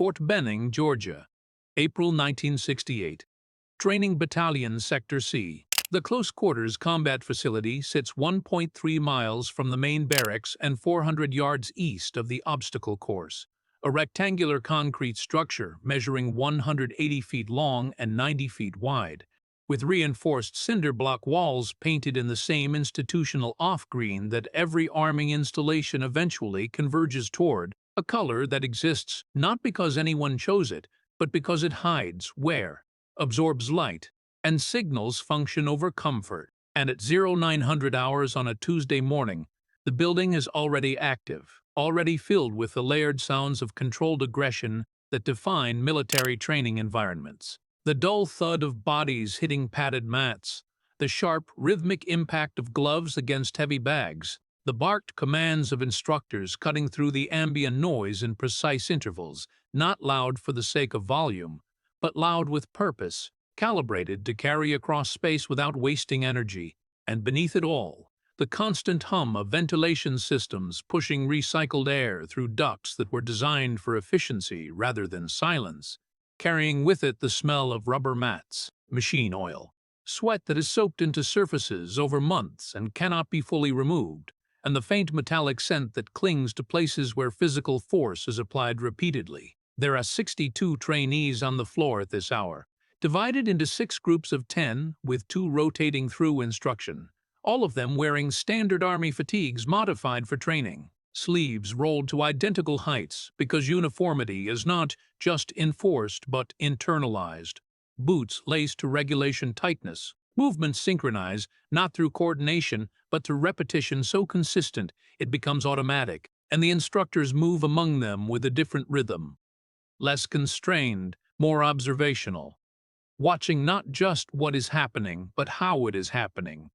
Fort Benning, Georgia, April 1968. Training Battalion, Sector C. The close-quarters combat facility sits 1.3 miles from the main barracks and 400 yards east of the obstacle course, a rectangular concrete structure measuring 180 feet long and 90 feet wide, with reinforced cinder block walls painted in the same institutional off-green that every arming installation eventually converges toward, a color that exists not because anyone chose it, but because it hides, wear, absorbs light, and signals function over comfort. And at 0900 hours on a Tuesday morning, the building is already active, already filled with the layered sounds of controlled aggression that define military training environments. The dull thud of bodies hitting padded mats, the sharp, rhythmic impact of gloves against heavy bags, the barked commands of instructors cutting through the ambient noise in precise intervals, not loud for the sake of volume, but loud with purpose, calibrated to carry across space without wasting energy, and beneath it all, the constant hum of ventilation systems pushing recycled air through ducts that were designed for efficiency rather than silence, carrying with it the smell of rubber mats, machine oil, sweat that is soaked into surfaces over months and cannot be fully removed, and the faint metallic scent that clings to places where physical force is applied repeatedly. There are 62 trainees on the floor at this hour, divided into 6 groups of 10 with 2 rotating through instruction, all of them wearing standard Army fatigues modified for training. Sleeves rolled to identical heights because uniformity is not just enforced but internalized. Boots laced to regulation tightness. Movements synchronize not through coordination but through repetition so consistent it becomes automatic, and the instructors move among them with a different rhythm. Less constrained, more observational. Watching not just what is happening but how it is happening.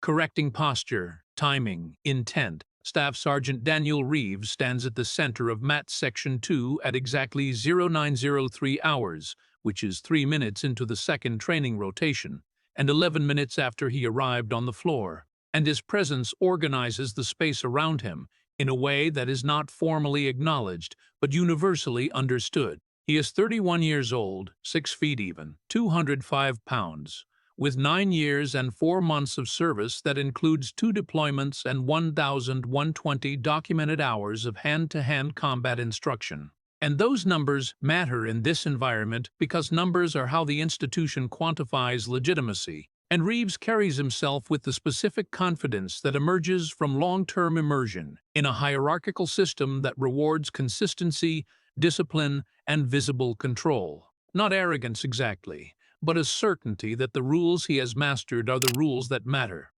Correcting posture, timing, intent. Staff Sergeant Daniel Reeves stands at the center of MAT Section 2 at exactly 0903 hours, which is 3 minutes into the second training rotation, and 11 minutes after he arrived on the floor, and his presence organizes the space around him in a way that is not formally acknowledged but universally understood. He is 31 years old, 6 feet even, 205 pounds, with 9 years and 4 months of service that includes 2 deployments and 1,120 documented hours of hand-to-hand combat instruction. And those numbers matter in this environment because numbers are how the institution quantifies legitimacy, and Reeves carries himself with the specific confidence that emerges from long-term immersion in a hierarchical system that rewards consistency, discipline, and visible control. Not arrogance exactly, but a certainty that the rules he has mastered are the rules that matter,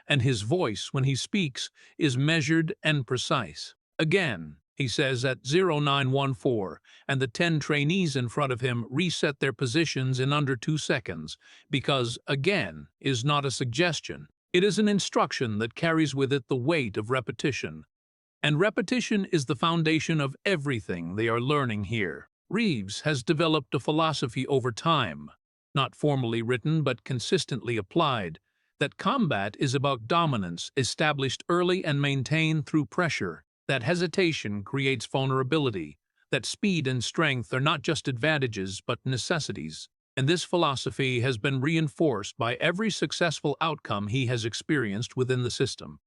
and his voice, when he speaks, is measured and precise. Again, he says at 0914, and the 10 trainees in front of him reset their positions in under 2 seconds, because again is not a suggestion. It is an instruction that carries with it the weight of repetition. And repetition is the foundation of everything they are learning here. Reeves has developed a philosophy over time, not formally written but consistently applied, that combat is about dominance established early and maintained through pressure, that hesitation creates vulnerability, that speed and strength are not just advantages but necessities. And this philosophy has been reinforced by every successful outcome he has experienced within the system.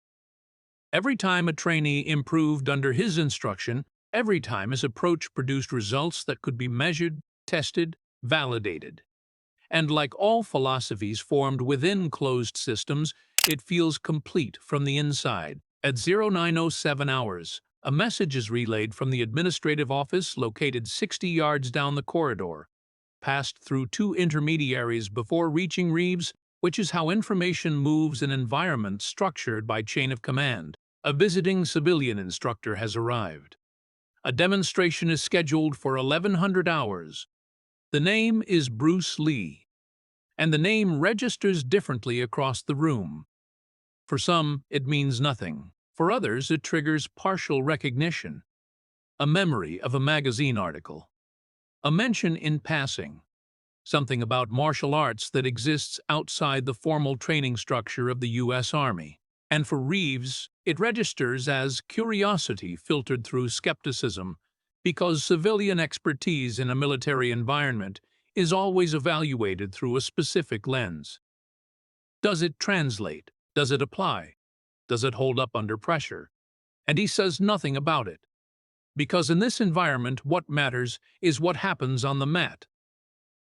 Every time a trainee improved under his instruction, every time his approach produced results that could be measured, tested, validated. And like all philosophies formed within closed systems, it feels complete from the inside. At 0907 hours, a message is relayed from the administrative office located 60 yards down the corridor, passed through 2 intermediaries before reaching Reeves, which is how information moves in an environment structured by chain of command. A visiting civilian instructor has arrived. A demonstration is scheduled for 1100 hours. The name is Bruce Lee, and the name registers differently across the room. For some, it means nothing. For others, it triggers partial recognition. A memory of a magazine article. A mention in passing. Something about martial arts that exists outside the formal training structure of the U.S. Army. And for Reeves, It registers as curiosity filtered through skepticism, because civilian expertise in a military environment is always evaluated through a specific lens. Does it translate? Does it apply? Does it hold up under pressure? And he says nothing about it. Because in this environment, what matters is what happens on the mat.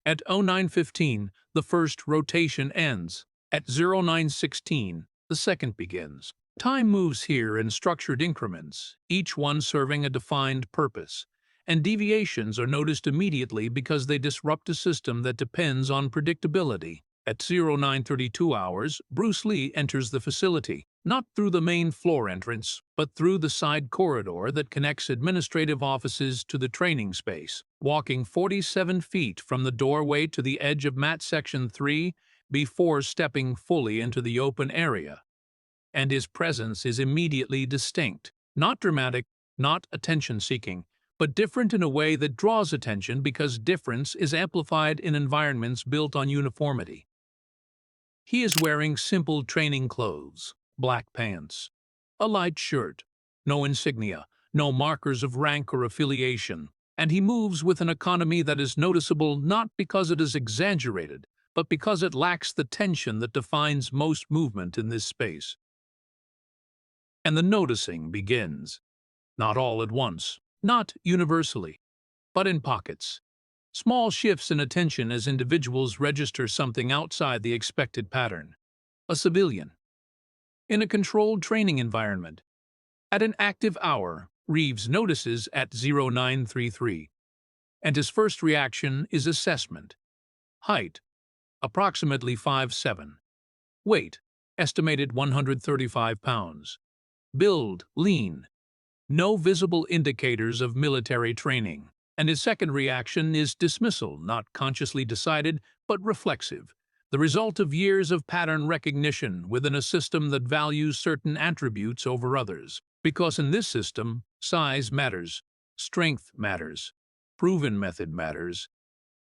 At 09:15, the first rotation ends. At 09:16, the second begins. Time moves here in structured increments, each one serving a defined purpose, and deviations are noticed immediately because they disrupt a system that depends on predictability. At 09:32 hours, Bruce Lee enters the facility, not through the main floor entrance, but through the side corridor that connects administrative offices to the training space, walking 47 feet from the doorway to the edge of mat section 3 before stepping fully into the open area. And his presence is immediately distinct, not dramatic, not attention-seeking, but different in a way that draws attention because difference is amplified in environments built on uniformity. He is wearing simple training clothes, black pants, a light shirt, no insignia, no markers of rank or affiliation, and he moves with an economy that is noticeable not because it is exaggerated, but because it lacks the tension that defines most movement in this space. And the noticing begins. Not all at once, not universally, but in pockets. Small shifts in attention as individuals register something outside the expected pattern. A civilian. In a controlled training environment. At an active hour, Reeves notices at 0933. And his first reaction is assessment. Height, approximately 5'7". Weight, estimated 135 pounds. Build, lean. No visible indicators of military training. And his second reaction is dismissal, not consciously decided, but reflexive, the result of years of pattern recognition within a system that values certain attributes over others. Because in this system, size matters, strength matters, proven method matters,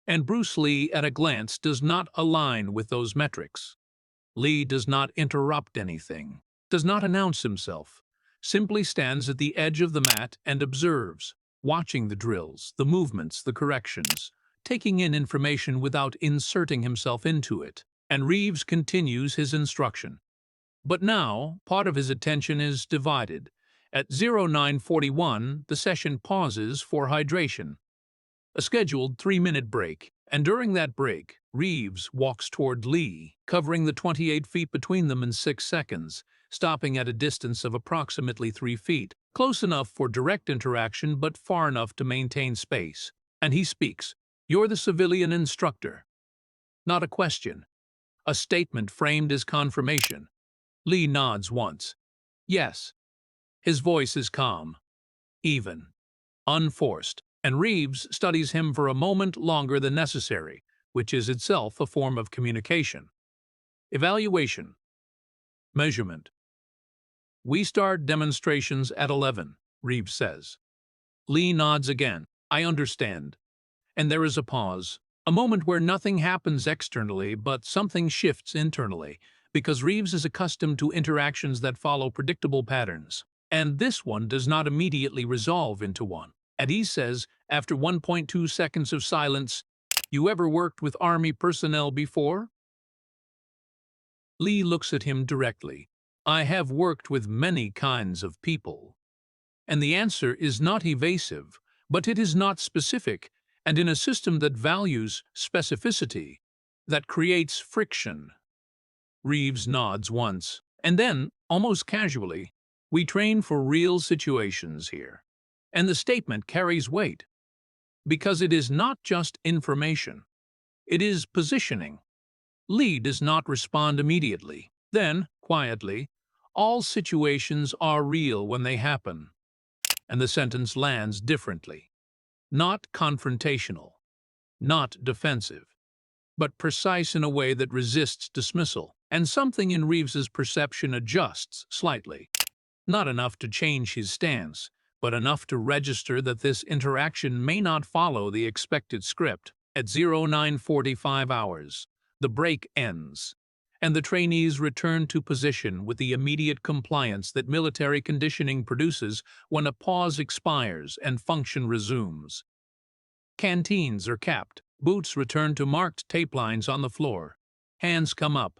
and Bruce Lee at a glance does not align with those metrics. Lee does not interrupt anything, does not announce himself, simply stands at the edge of the mat and observes, watching the drills, the movements, the corrections, taking in information without inserting himself into it. And Reeves continues his instruction. But now, part of his attention is divided. At 0941, the session pauses for hydration. A scheduled 3-minute break, and during that break, Reeves walks toward Lee, covering the 28 feet between them in 6 seconds, stopping at a distance of approximately 3 feet, close enough for direct interaction but far enough to maintain space. And he speaks. You're the civilian instructor. Not a question. A statement framed as confirmation. Lee nods once. Yes. His voice is calm, even, unforced, and Reeves studies him for a moment longer than necessary, which is itself a form of communication. Evaluation. Measurement. We start demonstrations at 11, Reeves says. Lee nods again. I understand. And there is a pause, a moment where nothing happens externally but something shifts internally, because Reeves is accustomed to interactions that follow predictable patterns. And this one does not immediately resolve into one. And he says, after 1.2 seconds of silence, you ever worked with Army personnel before? Lee looks at him directly. I have worked with many kinds of people. And the answer is not evasive, but it is not specific, and in a system that values specificity, that creates friction. Reeves nods once, and then, almost casually, we train for real situations here. And the statement carries weight, because it is not just information. It is positioning. Lee does not respond immediately. Then, quietly, all situations are real when they happen. And the sentence lands differently. Not confrontational, not defensive, but precise in a way that resists dismissal. And something in Reeves's perception adjusts slightly. Not enough to change his stance, but enough to register that this interaction may not follow the expected script. At 0945 hours, the break ends, and the trainees return to position with the immediate compliance that military conditioning produces when a pause expires and function resumes. Canteens are capped, boots return to marked tape lines on the floor, hands come up,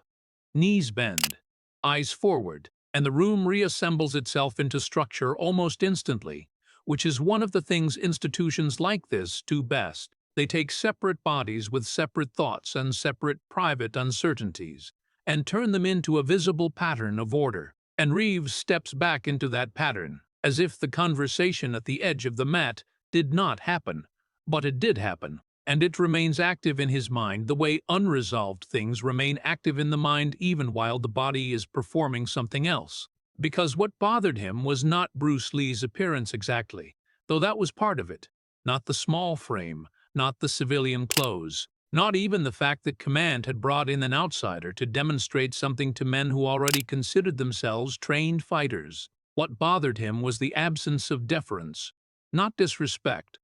knees bend, eyes forward, and the room reassembles itself into structure almost instantly, which is one of the things institutions like this do best. They take separate bodies with separate thoughts and separate private uncertainties, and turn them into a visible pattern of order. And Reeves steps back into that pattern, as if the conversation at the edge of the mat did not happen. But it did happen, and it remains active in his mind the way unresolved things remain active in the mind even while the body is performing something else. Because what bothered him was not Bruce Lee's appearance exactly, though that was part of it. Not the small frame, not the civilian clothes, not even the fact that command had brought in an outsider to demonstrate something to men who already considered themselves trained fighters. What bothered him was the absence of deference, not disrespect.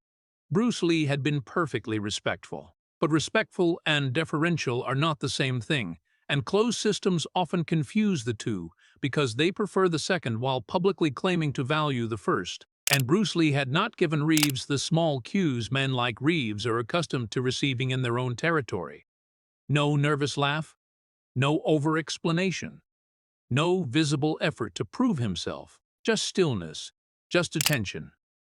Bruce Lee had been perfectly respectful. But respectful and deferential are not the same thing, and closed systems often confuse the two because they prefer the second while publicly claiming to value the first. And Bruce Lee had not given Reeves the small cues men like Reeves are accustomed to receiving in their own territory. No nervous laugh, no over-explanation, no visible effort to prove himself, just stillness, just attention.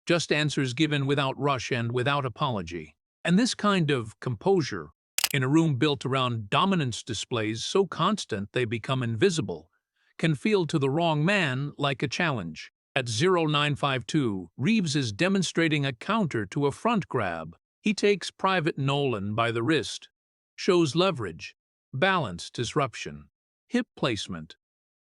Just answers given without rush and without apology. And this kind of composure, in a room built around dominance displays so constant they become invisible, can feel to the wrong man like a challenge. At 0952, Reeves is demonstrating a counter to a front grab. He takes Private Nolan by the wrist, shows leverage, balance disruption, hip placement.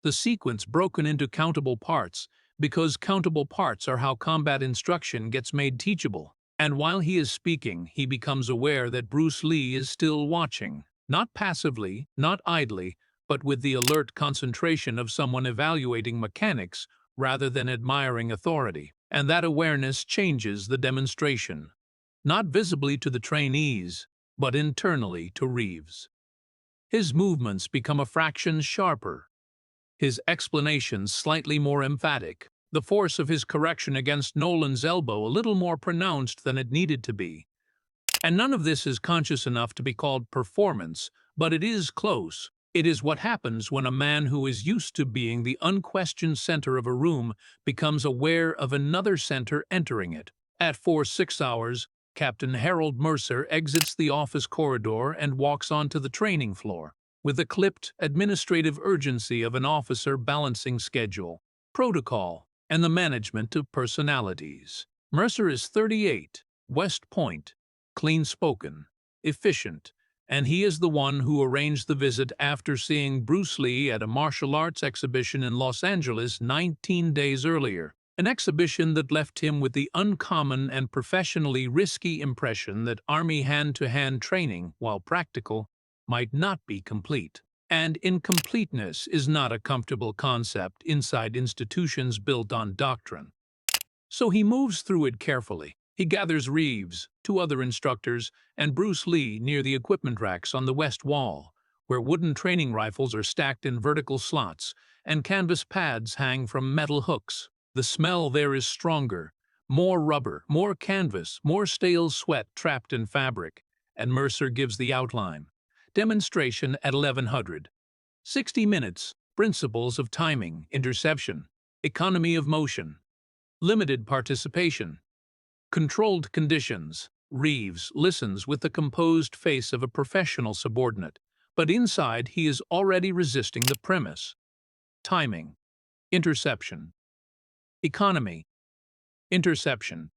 The sequence broken into countable parts, because countable parts are how combat instruction gets made teachable. And while he is speaking, he becomes aware that Bruce Lee is still watching, not passively, not idly, but with the alert concentration of someone evaluating mechanics rather than admiring authority. And that awareness changes the demonstration, not visibly to the trainees, but internally to Reeves. His movements become a fraction sharper, his explanations slightly more emphatic, the force of his correction against Nolan's elbow a little more pronounced than it needed to be. And none of this is conscious enough to be called performance, but it is close. It is what happens when a man who is used to being the unquestioned center of a room becomes aware of another center entering it. At 4-6 hours, Captain Harold Mercer exits the office corridor and walks onto the training floor, with the clipped, administrative urgency of an officer balancing schedule, protocol, and the management of personalities. Mercer is 38, West Point, clean-spoken, efficient, and he is the one who arranged the visit after seeing Bruce Lee at a martial arts exhibition in Los Angeles 19 days earlier, an exhibition that left him with the uncommon and professionally risky impression that Army hand-to-hand training, while practical, might not be complete. And incompleteness is not a comfortable concept inside institutions built on doctrine. So he moves through it carefully. He gathers Reeves, 2 other instructors, and Bruce Lee near the equipment racks on the west wall, where wooden training rifles are stacked in vertical slots and canvas pads hang from metal hooks. The smell there is stronger, more rubber, more canvas, more stale sweat trapped in fabric, and Mercer gives the outline. Demonstration at 1100. 60 minutes. Principles of timing, interception, economy of motion, limited participation, controlled conditions. Reeves listens with the composed face of a professional subordinate, but inside he is already resisting the premise. Timing, interception, economy, interception,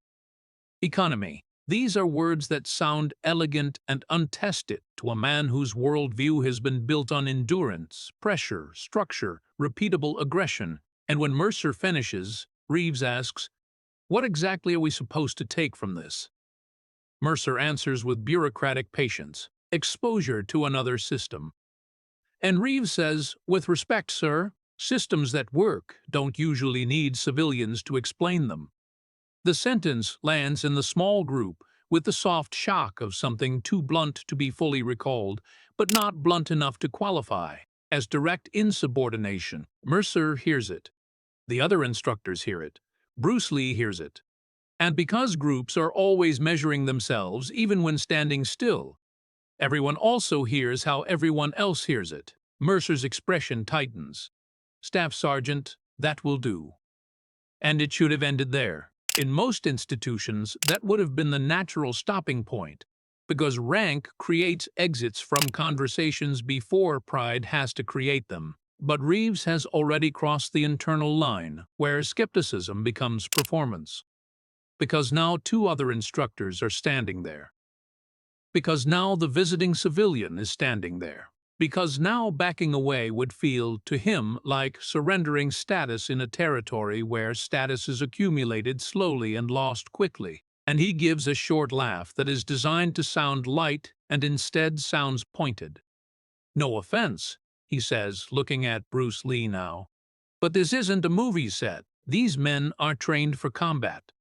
economy. These are words that sound elegant and untested to a man whose worldview has been built on endurance, pressure, structure, repeatable aggression. And when Mercer finishes, Reeves asks, "What exactly are we supposed to take from this?" Mercer answers with bureaucratic patience, "Exposure to another system." And Reeves says, "With respect, sir, systems that work don't usually need civilians to explain them." The sentence lands in the small group with the soft shock of something too blunt to be fully recalled, but not blunt enough to qualify. as direct insubordination. Mercer hears it. The other instructors hear it. Bruce Lee hears it. And because groups are always measuring themselves even when standing still, everyone also hears how everyone else hears it. Mercer's expression tightens. Staff Sergeant, that will do. And it should have ended there. In most institutions, that would have been the natural stopping point, because rank creates exits from conversations before pride has to create them. But Reeves has already crossed the internal line, where skepticism becomes performance. Because now two other instructors are standing there. Because now the visiting civilian is standing there. Because now backing away would feel, to him, like surrendering status in a territory where status is accumulated slowly and lost quickly. And he gives a short laugh that is designed to sound light and instead sounds pointed. "No offense," he says, looking at Bruce Lee now. "But this isn't a movie set. These men are trained for combat."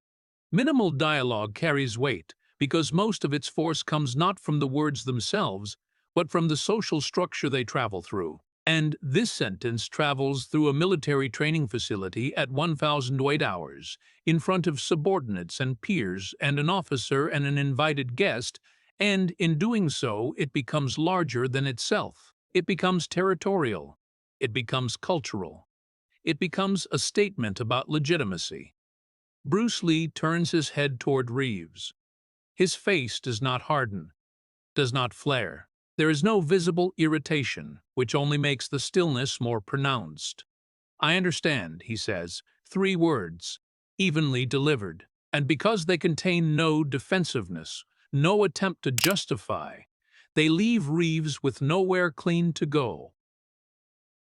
Minimal dialogue carries weight, because most of its force comes not from the words themselves, but from the social structure they travel through. And this sentence travels through a military training facility at 1,008 hours, in front of subordinates and peers and an officer and an invited guest, and in doing so it becomes larger than itself. It becomes territorial. It becomes cultural. It becomes a statement about legitimacy. Bruce Lee turns his head toward Reeves. His face does not harden, does not flare. There is no visible irritation, which only makes the stillness more pronounced. "I understand," he says, 3 words, evenly delivered, and because they contain no defensiveness, no attempt to justify, they leave Reeves with nowhere clean to go.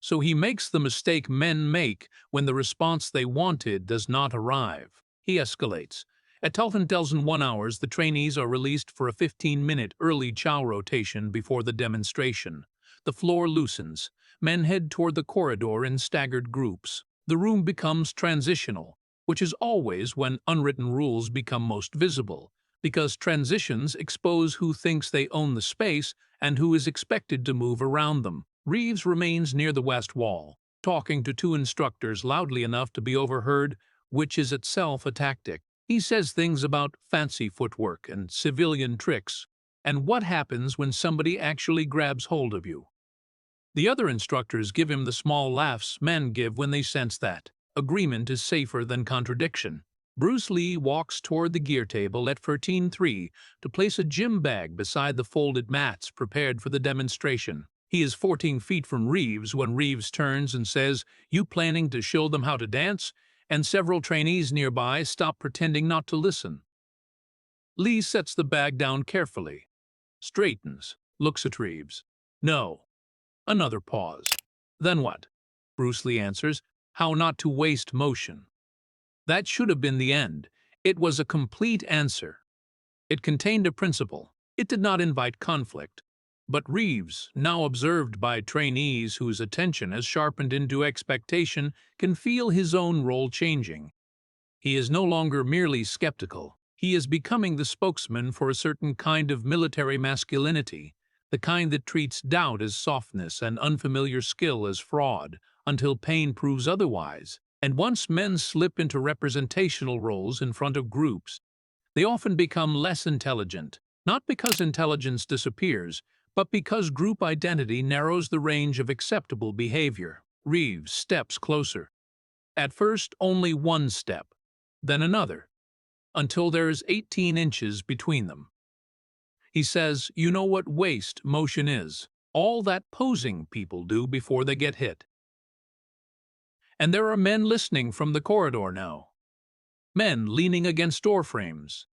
So he makes the mistake men make when the response they wanted does not arrive. He escalates. At 12:01 hours, the trainees are released for a 15-minute early chow rotation before the demonstration. The floor loosens. Men head toward the corridor in staggered groups. The room becomes transitional, which is always when unwritten rules become most visible, because transitions expose who thinks they own the space and who is expected to move around them. Reeves remains near the west wall, talking to 2 instructors loudly enough to be overheard, which is itself a tactic. He says things about fancy footwork and civilian tricks, and what happens when somebody actually grabs hold of you. The other instructors give him the small laughs men give when they sense that agreement is safer than contradiction. Bruce Lee walks toward the gear table at 13-3 to place a gym bag beside the folded mats prepared for the demonstration. He is 14 feet from Reeves when Reeves turns and says, "You planning to show them how to dance?" And several trainees nearby stop pretending not to listen. Lee sets the bag down carefully, straightens, looks at Reeves. "No." Another pause. "Then what?" Bruce Lee answers, "How not to waste motion." That should have been the end. It was a complete answer. It contained a principle. It did not invite conflict. But Reeves, now observed by trainees whose attention has sharpened into expectation, can feel his own role changing. He is no longer merely skeptical. He is becoming the spokesman for a certain kind of military masculinity, the kind that treats doubt as softness and unfamiliar skill as fraud, until pain proves otherwise. And once men slip into representational roles in front of groups, they often become less intelligent, not because intelligence disappears, but because group identity narrows the range of acceptable behavior. Reeves steps closer. At first, only 1 step, then another, until there is 18 inches between them. He says, "You know what waste motion is? All that posing people do before they get hit." And there are men listening from the corridor now. Men leaning against door frames.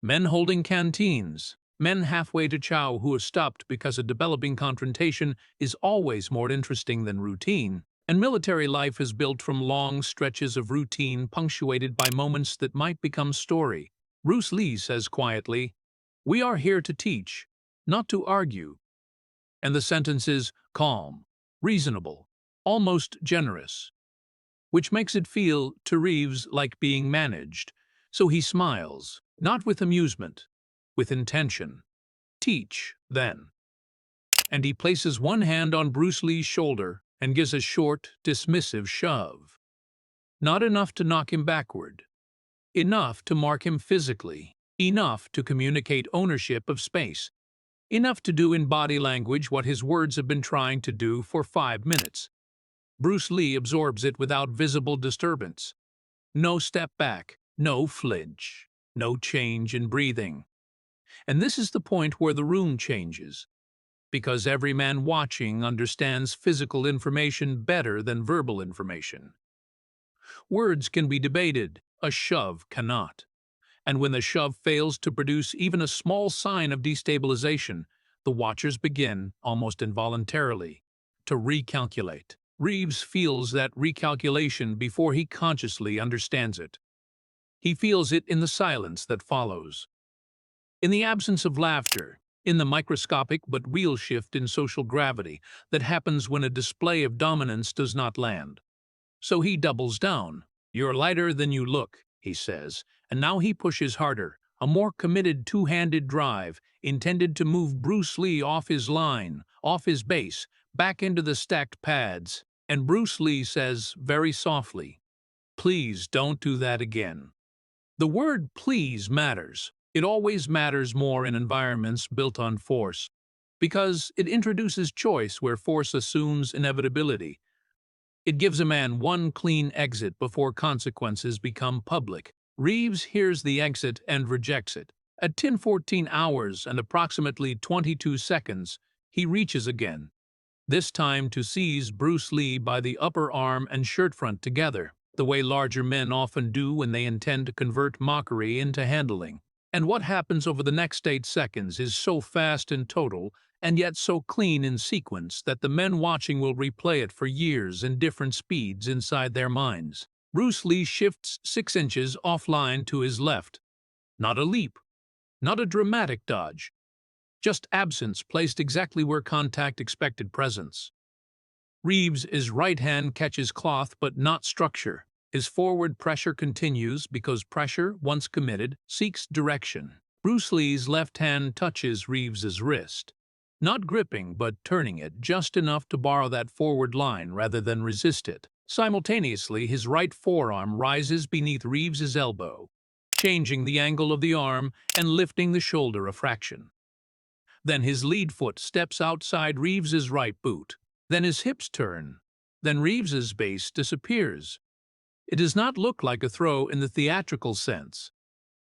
Men holding canteens. Men halfway to chow who have stopped because a developing confrontation is always more interesting than routine, and military life is built from long stretches of routine punctuated by moments that might become story. Bruce Lee says quietly, "We are here to teach, not to argue." And the sentence is calm, reasonable, almost generous, which makes it feel to Reeves like being managed. So he smiles, not with amusement, with intention. "Teach, then." and he places one hand on Bruce Lee's shoulder and gives a short, dismissive shove. Not enough to knock him backward. Enough to mark him physically. Enough to communicate ownership of space. Enough to do in body language what his words have been trying to do for 5 minutes. Bruce Lee absorbs it without visible disturbance. No step back, no flinch, no change in breathing. And this is the point where the room changes, because every man watching understands physical information better than verbal information. Words can be debated, a shove cannot. And when the shove fails to produce even a small sign of destabilization, the watchers begin, almost involuntarily, to recalculate. Reeves feels that recalculation before he consciously understands it. He feels it in the silence that follows. In the absence of laughter, in the microscopic but real shift in social gravity that happens when a display of dominance does not land. So he doubles down. "You're lighter than you look," he says, and now he pushes harder, a more committed two-handed drive, intended to move Bruce Lee off his line, off his base, back into the stacked pads. And Bruce Lee says, very softly, "Please don't do that again." The word please matters. It always matters more in environments built on force, because it introduces choice where force assumes inevitability. It gives a man one clean exit before consequences become public. Reeves hears the exit and rejects it. At 10:14 hours and approximately 22 seconds, he reaches again, this time to seize Bruce Lee by the upper arm and shirt front together, the way larger men often do when they intend to convert mockery into handling. And what happens over the next 8 seconds is so fast and total, and yet so clean in sequence that the men watching will replay it for years in different speeds inside their minds. Bruce Lee shifts 6 inches offline to his left. Not a leap, not a dramatic dodge, just absence placed exactly where contact expected presence. Reeves' right hand catches cloth but not structure. His forward pressure continues because pressure, once committed, seeks direction. Bruce Lee's left hand touches Reeves' wrist, not gripping but turning it just enough to borrow that forward line rather than resist it. Simultaneously, his right forearm rises beneath Reeves' elbow, changing the angle of the arm and lifting the shoulder a fraction. Then his lead foot steps outside Reeves' right boot. Then his hips turn. Then Reeves' base disappears. It does not look like a throw in the theatrical sense.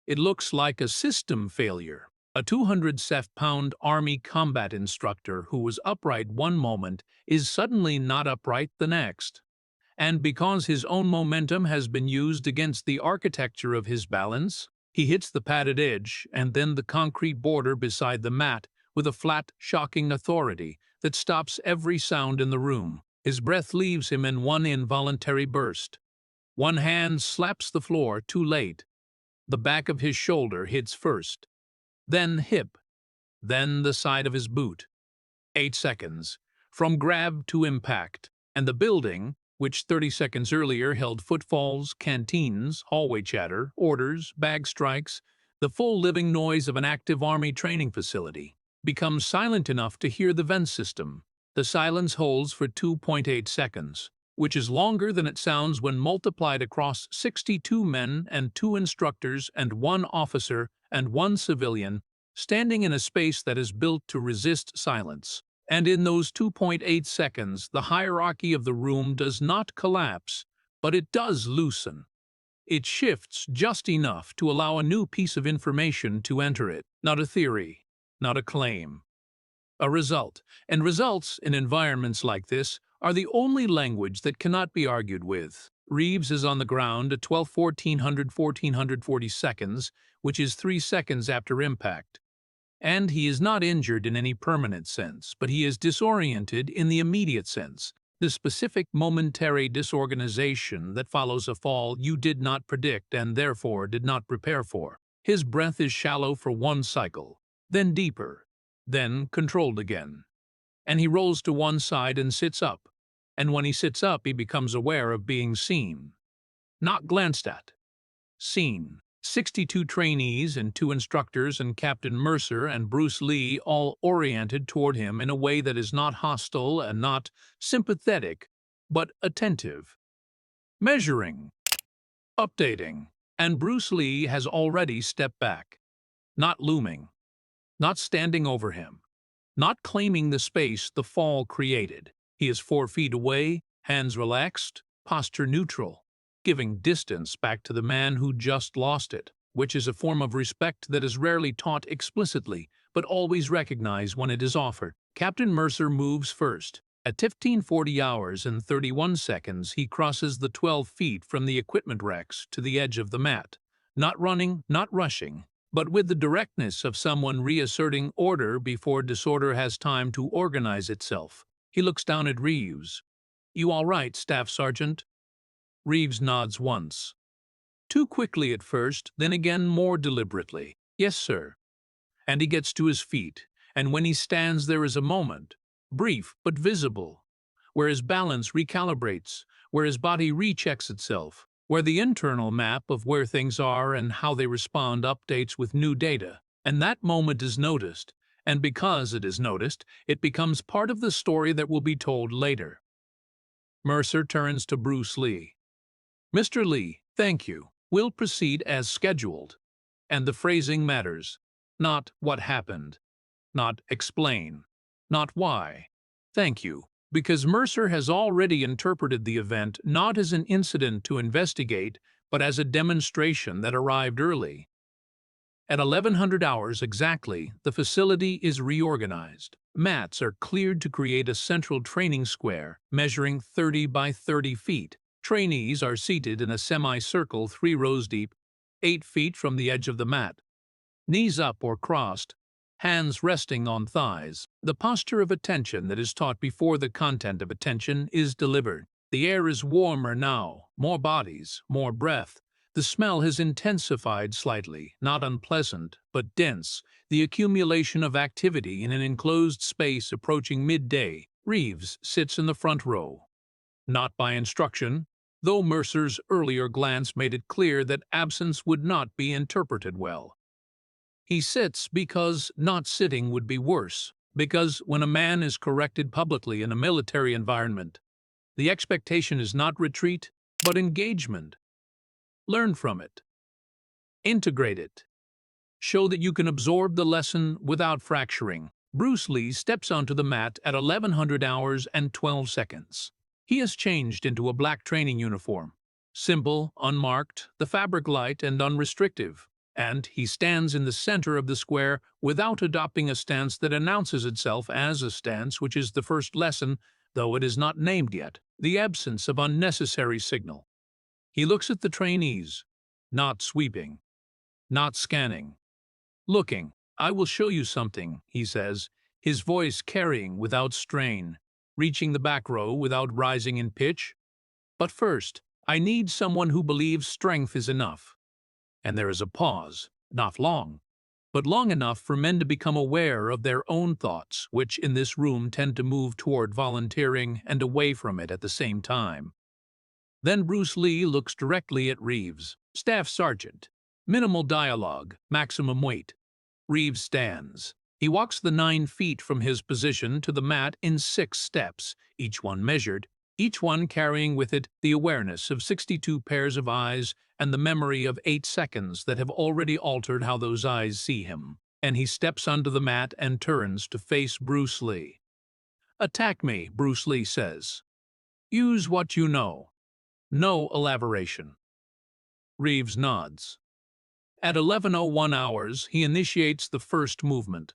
It looks like a system failure. A 200-pound Army combat instructor who was upright one moment is suddenly not upright the next. And because his own momentum has been used against the architecture of his balance, he hits the padded edge and then the concrete border beside the mat with a flat, shocking authority that stops every sound in the room. His breath leaves him in one involuntary burst. One hand slaps the floor too late. The back of his shoulder hits first, then hip, then the side of his boot. 8 seconds, from grab to impact, and the building, which 30 seconds earlier held footfalls, canteens, hallway chatter, orders, bag strikes, the full living noise of an active Army training facility, becomes silent enough to hear the vent system. The silence holds for 2.8 seconds, which is longer than it sounds when multiplied across 62 men and 2 instructors and 1 officer and 1 civilian, standing in a space that is built to resist silence. And in those 2.8 seconds, the hierarchy of the room does not collapse, but it does loosen. It shifts just enough to allow a new piece of information to enter it, not a theory, not a claim. A result, and results in environments like this are the only language that cannot be argued with. Reeves is on the ground at 1440 seconds, which is 3 seconds after impact. And he is not injured in any permanent sense, but he is disoriented in the immediate sense, the specific momentary disorganization that follows a fall you did not predict and therefore did not prepare for. His breath is shallow for 1 cycle, then deeper, then controlled again. And he rolls to one side and sits up. And when he sits up, he becomes aware of being seen. Not glanced at. Seen. 62 trainees and 2 instructors and Captain Mercer and Bruce Lee all oriented toward him in a way that is not hostile and not sympathetic, but attentive. Measuring, updating, and Bruce Lee has already stepped back, not looming, not standing over him, not claiming the space the fall created. He is 4 feet away, hands relaxed, posture neutral, giving distance back to the man who just lost it, which is a form of respect that is rarely taught explicitly, but always recognized when it is offered. Captain Mercer moves first. At 15:40 hours and 31 seconds, he crosses the 12 feet from the equipment racks to the edge of the mat. Not running, not rushing, but with the directness of someone reasserting order before disorder has time to organize itself. He looks down at Reeves. "You all right, Staff Sergeant?" Reeves nods once. Too quickly at first, then again more deliberately. "Yes, sir." And he gets to his feet, and when he stands there is a moment, brief but visible, where his balance recalibrates, where his body rechecks itself, where the internal map of where things are and how they respond updates with new data. And that moment is noticed, and because it is noticed, it becomes part of the story that will be told later. Mercer turns to Bruce Lee. "Mr. Lee, thank you. We'll proceed as scheduled." And the phrasing matters. Not what happened. Not explain. Not why. Thank you. Because Mercer has already interpreted the event not as an incident to investigate, but as a demonstration that arrived early. At 1100 hours exactly, the facility is reorganized. Mats are cleared to create a central training square, measuring 30 by 30 feet. Trainees are seated in a semicircle 3 rows deep, 8 feet from the edge of the mat. Knees up or crossed, hands resting on thighs. The posture of attention that is taught before the content of attention is delivered. The air is warmer now, more bodies, more breath. The smell has intensified slightly, not unpleasant, but dense, the accumulation of activity in an enclosed space approaching midday. Reeves sits in the front row. Not by instruction, though Mercer's earlier glance made it clear that absence would not be interpreted well. He sits because not sitting would be worse, because when a man is corrected publicly in a military environment, the expectation is not retreat, but engagement. Learn from it. Integrate it. Show that you can absorb the lesson without fracturing. Bruce Lee steps onto the mat at 1100 hours and 12 seconds. He has changed into a black training uniform. Simple, unmarked, the fabric light and unrestrictive. And he stands in the center of the square without adopting a stance that announces itself as a stance, which is the first lesson, though it is not named yet, the absence of unnecessary signal. He looks at the trainees, not sweeping, not scanning, looking. "I will show you something," he says, his voice carrying without strain, reaching the back row without rising in pitch. "But first, I need someone who believes strength is enough." And there is a pause, not long, but long enough for men to become aware of their own thoughts, which in this room tend to move toward volunteering and away from it at the same time. Then Bruce Lee looks directly at Reeves. "Staff Sergeant. Minimal dialogue, maximum weight." Reeves stands. He walks the 9 feet from his position to the mat in 6 steps, each one measured, each one carrying with it the awareness of 62 pairs of eyes and the memory of 8 seconds that have already altered how those eyes see him. And he steps onto the mat and turns to face Bruce Lee. "Attack me," Bruce Lee says. "Use what you know. No elaboration." Reeves nods. At 11:01 hours, he initiates the first movement.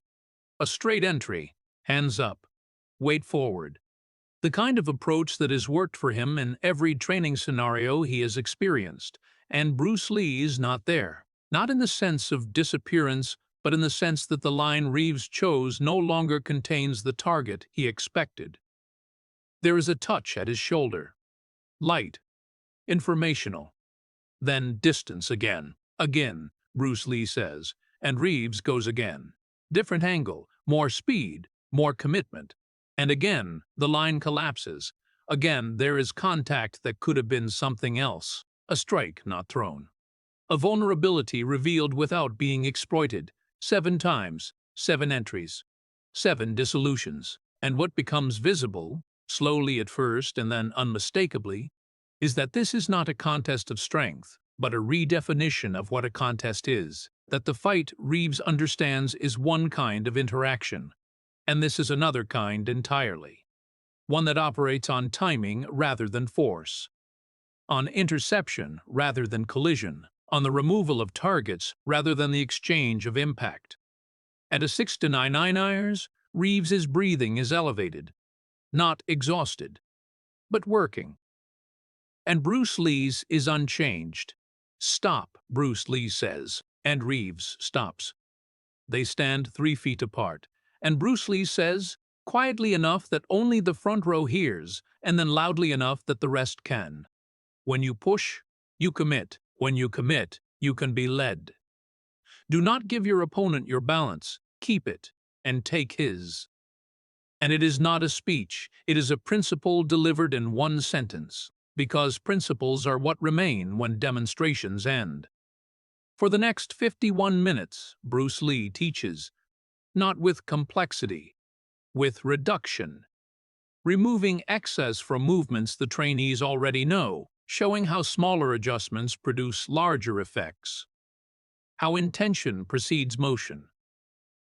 A straight entry, hands up, weight forward. The kind of approach that has worked for him in every training scenario he has experienced, and Bruce Lee is not there. Not in the sense of disappearance, but in the sense that the line Reeves chose no longer contains the target he expected. There is a touch at his shoulder. Light. Informational. Then distance again. Again, Bruce Lee says, and Reeves goes again. Different angle, more speed, more commitment. And again, the line collapses. Again, there is contact that could have been something else. A strike not thrown. A vulnerability revealed without being exploited. 7 times, 7 entries, 7 dissolutions. And what becomes visible, slowly at first and then unmistakably, is that this is not a contest of strength, but a redefinition of what a contest is. That the fight Reeves understands is one kind of interaction, and this is another kind entirely. One that operates on timing rather than force, on interception rather than collision, on the removal of targets rather than the exchange of impact. At a 6 to 9 hours, Reeves's breathing is elevated, not exhausted, but working. And Bruce Lee's is unchanged. "Stop," Bruce Lee says, and Reeves stops. They stand 3 feet apart, and Bruce Lee says, quietly enough that only the front row hears, and then loudly enough that the rest can. "When you push, you commit. When you commit, you can be led. Do not give your opponent your balance, keep it, and take his." And it is not a speech, it is a principle delivered in one sentence, because principles are what remain when demonstrations end. For the next 51 minutes, Bruce Lee teaches, not with complexity, with reduction, removing excess from movements the trainees already know, showing how smaller adjustments produce larger effects, how intention precedes motion,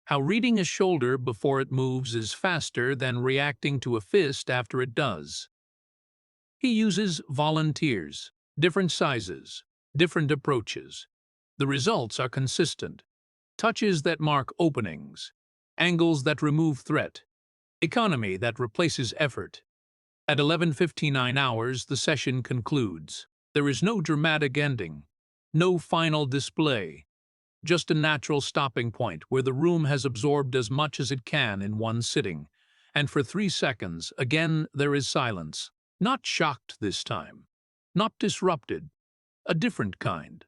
how reading a shoulder before it moves is faster than reacting to a fist after it does. He uses volunteers, different sizes, different approaches. The results are consistent. Touches that mark openings, angles that remove threat, economy that replaces effort. At 11:59 hours, the session concludes. There is no dramatic ending, no final display, just a natural stopping point where the room has absorbed as much as it can in one sitting. And for 3 seconds, again, there is silence. Not shocked this time, not disrupted, a different kind.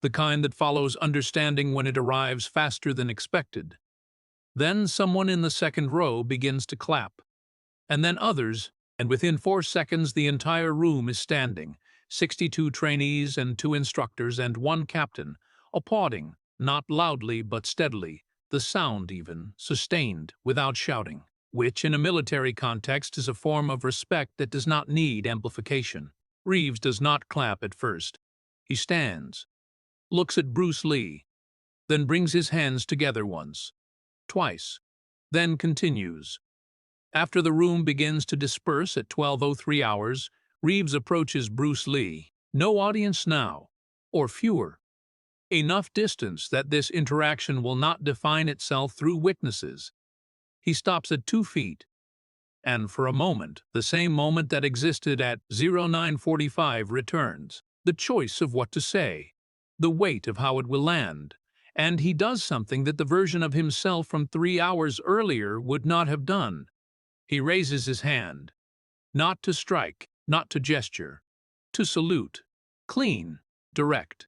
The kind that follows understanding when it arrives faster than expected. Then someone in the second row begins to clap, and then others, and within 4 seconds the entire room is standing, 62 trainees and 2 instructors and 1 captain, applauding, not loudly but steadily, the sound even, sustained, without shouting, which in a military context is a form of respect that does not need amplification. Reeves does not clap at first. He stands, looks at Bruce Lee, then brings his hands together once, twice, then continues. After the room begins to disperse at 12:03 hours, Reeves approaches Bruce Lee. No audience now, or fewer. Enough distance that this interaction will not define itself through witnesses. He stops at 2 feet, and for a moment, the same moment that existed at 09:45 returns. The choice of what to say, the weight of how it will land, and he does something that the version of himself from 3 hours earlier would not have done. He raises his hand, not to strike, not to gesture, to salute, clean, direct,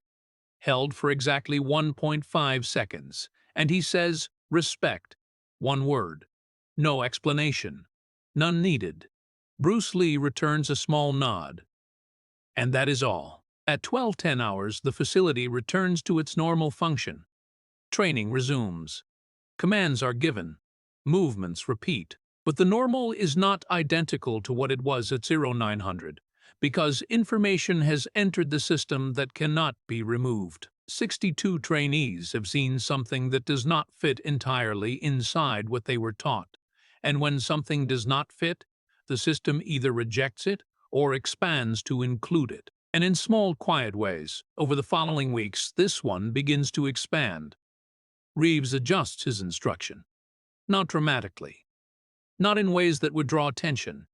held for exactly 1.5 seconds, and he says, "Respect," one word, no explanation, none needed. Bruce Lee returns a small nod, and that is all. At 12:10 hours, the facility returns to its normal function. Training resumes. Commands are given. Movements repeat. But the normal is not identical to what it was at 0900, because information has entered the system that cannot be removed. 62 trainees have seen something that does not fit entirely inside what they were taught, and when something does not fit, the system either rejects it or expands to include it. And in small, quiet ways, over the following weeks, this one begins to expand. Reeves adjusts his instruction, not dramatically, not in ways that would draw attention,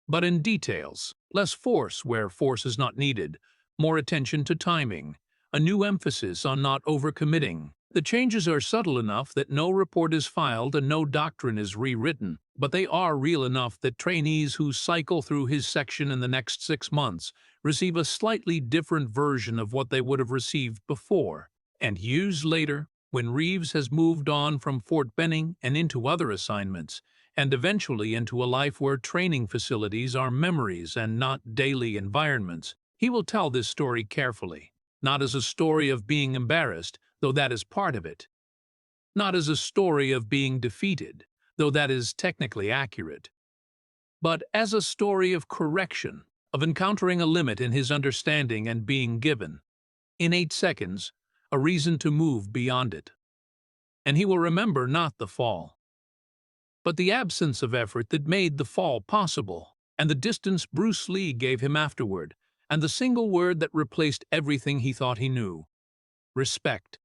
but in details. Less force where force is not needed, more attention to timing, a new emphasis on not overcommitting. The changes are subtle enough that no report is filed and no doctrine is rewritten, but they are real enough that trainees who cycle through his section in the next 6 months receive a slightly different version of what they would have received before. And years later, when Reeves has moved on from Fort Benning and into other assignments, and eventually into a life where training facilities are memories and not daily environments, he will tell this story carefully. not as a story of being embarrassed, though that is part of it, not as a story of being defeated, though that is technically accurate, but as a story of correction, of encountering a limit in his understanding and being given, in 8 seconds, a reason to move beyond it. And he will remember not the fall, but the absence of effort that made the fall possible, and the distance Bruce Lee gave him afterward, and the single word that replaced everything he thought he knew: respect.